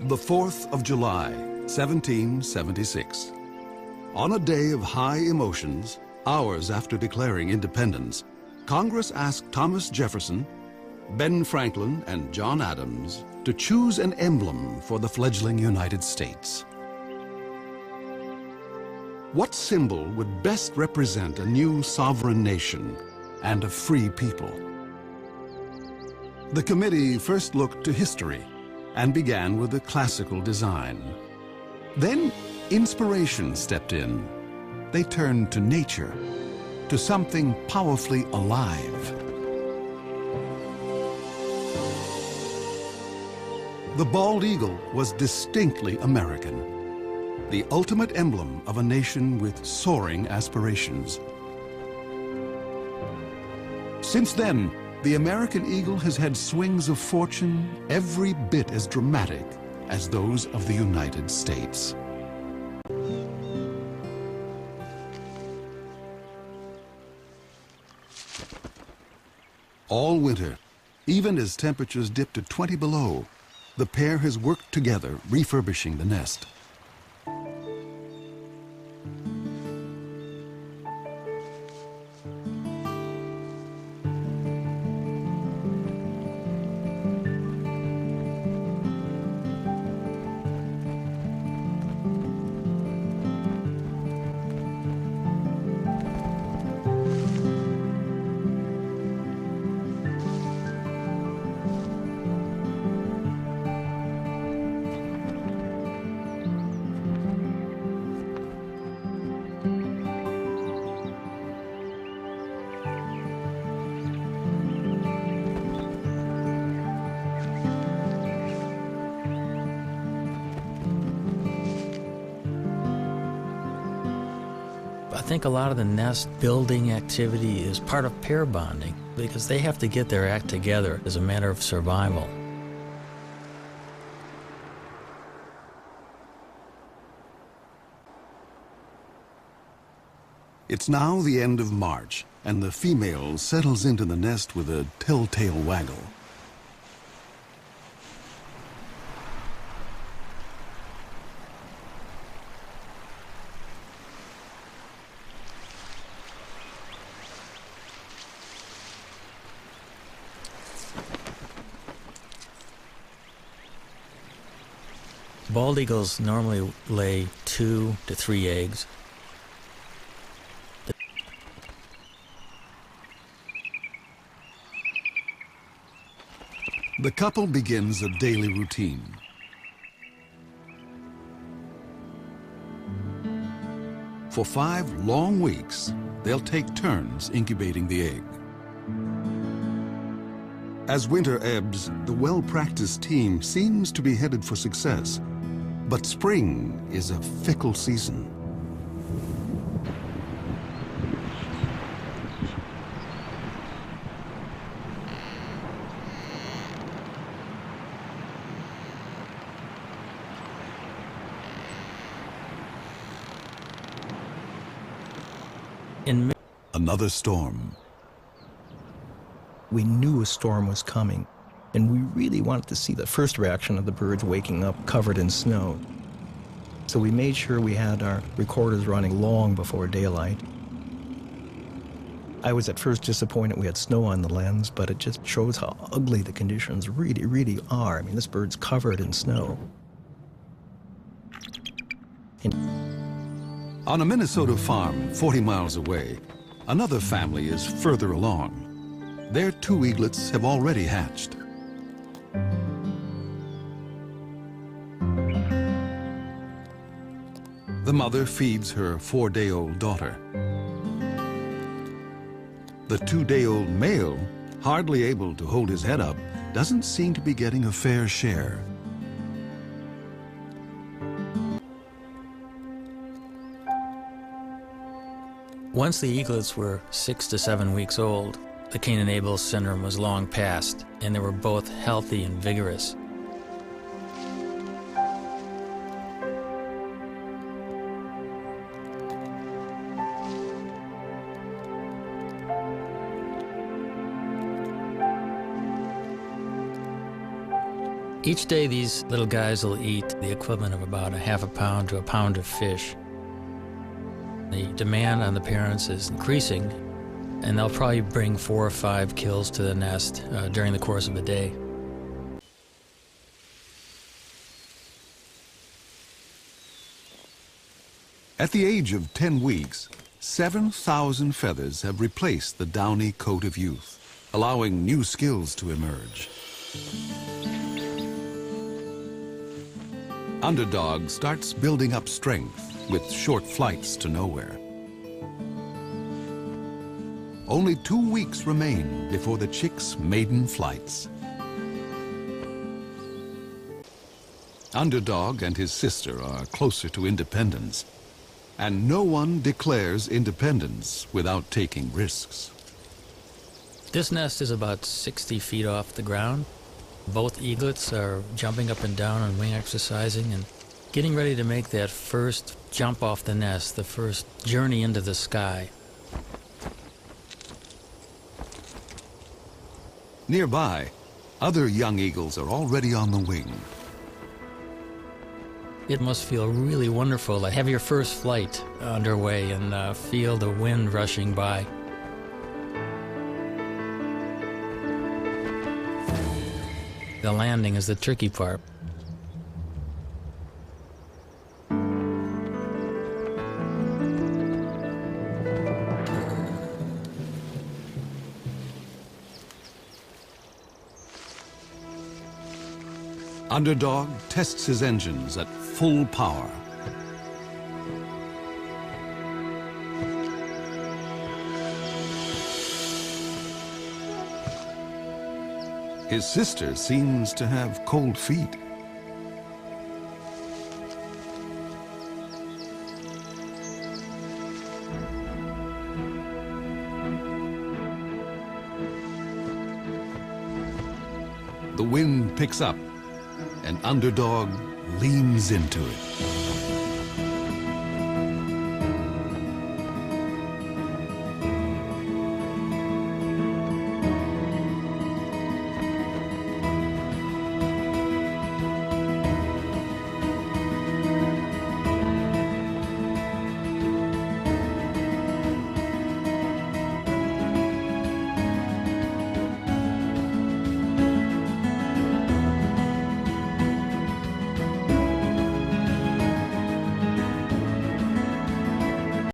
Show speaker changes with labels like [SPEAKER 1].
[SPEAKER 1] The 4th of July, 1776. On a day of high emotions, hours after declaring independence, Congress asked Thomas Jefferson, Ben Franklin, and John Adams to choose an emblem for the fledgling United States. What symbol would best represent a new sovereign nation and a free people? The committee first looked to history and began with a classical design. Then inspiration stepped in. They turned to nature, to something powerfully alive. The bald eagle was distinctly American, the ultimate emblem of a nation with soaring aspirations. Since then, the American eagle has had swings of fortune every bit as dramatic as those of the United States. All winter, even as temperatures dipped to 20 below, the pair has worked together refurbishing the nest.
[SPEAKER 2] I think a lot of the nest building activity is part of pair bonding because they have to get their act together as a matter of survival.
[SPEAKER 1] It's now the end of March, and the female settles into the nest with a telltale waggle.
[SPEAKER 2] Bald eagles normally lay 2 to 3 eggs.
[SPEAKER 1] The couple begins a daily routine. For 5 long weeks, they'll take turns incubating the egg. As winter ebbs, the well-practiced team seems to be headed for success. But spring is a fickle season. Another storm.
[SPEAKER 3] We knew a storm was coming, and we really wanted to see the first reaction of the birds waking up covered in snow. So we made sure we had our recorders running long before daylight. I was at first disappointed we had snow on the lens, but it just shows how ugly the conditions really, really are. I mean, this bird's covered in snow.
[SPEAKER 1] On a Minnesota farm 40 miles away, another family is further along. Their 2 eaglets have already hatched. The mother feeds her 4-day-old daughter. The 2-day-old male, hardly able to hold his head up, doesn't seem to be getting a fair share.
[SPEAKER 2] Once the eaglets were 6 to 7 weeks old, the Cain and Abel syndrome was long past, and they were both healthy and vigorous. Each day, these little guys will eat the equivalent of about a half a pound to a pound of fish. The demand on the parents is increasing, and they'll probably bring 4 or 5 kills to the nest during the course of a day.
[SPEAKER 1] At the age of 10 weeks, 7,000 feathers have replaced the downy coat of youth, allowing new skills to emerge. Underdog starts building up strength with short flights to nowhere. Only 2 weeks remain before the chick's maiden flights. Underdog and his sister are closer to independence, and no one declares independence without taking risks.
[SPEAKER 2] This nest is about 60 feet off the ground. Both eaglets are jumping up and down and wing exercising and getting ready to make that first jump off the nest, the first journey into the sky.
[SPEAKER 1] Nearby, other young eagles are already on the wing.
[SPEAKER 2] It must feel really wonderful to have your first flight underway and feel the wind rushing by. The landing is the tricky part.
[SPEAKER 1] Underdog tests his engines at full power. His sister seems to have cold feet. The wind picks up, and Underdog leans into it.